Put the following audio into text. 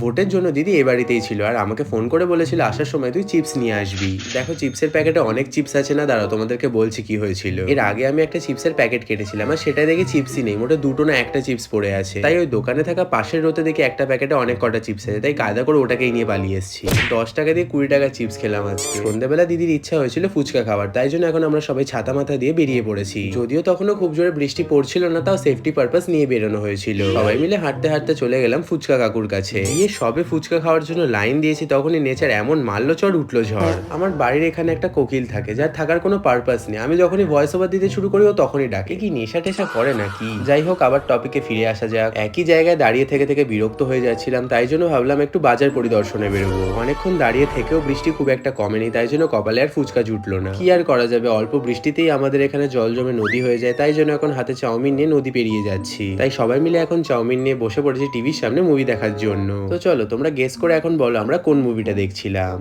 ভোটের জন্য দিদি এ বাড়িতেই ছিল আর আমাকে ফোন করে বলেছিল আসার সময় তুই চিপস নিয়ে আসবি। দেখো চিপসের প্যাকেটে অনেক চিপস আছে না, দাঁড়াও তোমাদেরকে বলছি কি হয়েছিল। এর আগে আমি একটা চিপসের প্যাকেট কেটেছিলাম আর সেটা দেখে চিপসই নেই, মোটে দুটো না একটা চিপস পড়ে আছে। তাই ওই দোকানে থাকা পাশের রোতে দেখি একটা প্যাকেটে অনেক কটা চিপস আছে, তাই কায়দা করে ওটাকেই নিয়ে পালিয়ে এসেছি। 10 টাকা দিয়ে 20 টাকা চিপস খেলাম আজকে। সন্ধ্যাবেলা দিদির ইচ্ছা হয়েছিল ফুচকা খাবার, তাই জন্য এখন আমরা সবাই ছাতা মাথা দিয়ে বেরিয়ে পড়েছি। যদিও তখনও খুব জোরে বৃষ্টি পড়ছিল না, তাও সেফটি পারপাস নিয়ে বেরোনো হয়েছিল। সবাই মিলে হাঁটতে হাঁটতে চলে গেলাম ফুচকা কাকুর কাছে। গিয়ে সবে ফুচকা খাওয়ার জন্য লাইন দিয়েছি তখনই নেচার এমন মারলো চড় উঠলো ঝড়। আমার বাড়ির এখানে একটা কোকিল থাকে যার থাকার কোনো পারপাস নেই, আমি যখনই ভয়েস ওভার দিতে শুরু করি ও তখনই ডাকে। কি নেশা টেশা করে নাকি? যাই হোক, আবার টপিকে ফিরে আসা যাক। একই জায়গায় দাঁড়িয়ে থেকে থেকে বিরক্ত হয়ে যাচ্ছিলাম, তাই জন্য ভাবলাম একটু বাজার পরিদর্শনে বেরোবো। অনেকক্ষণ দাঁড়িয়ে থেকেও বৃষ্টি খুব একটা কমেনি, তাই জন্য কপালে আর ফুচকা জুটলো না। কি আর করা যাবে, অল্প বৃষ্টিতেই আমাদের এখানে জল জমে নদী হয়ে যায়, তাই জন্য এখন হাতে চাউমিন নিয়ে নদী পেরিয়ে যাচ্ছি। তাই সবাই মিলে এখন চাউমিন নিয়ে বসে পড়েছি টিভির সামনে মুভি দেখার জন্য। তো চলো তোমরা গেস করে এখন বলো আমরা কোন মুভিটা দেখছিলাম।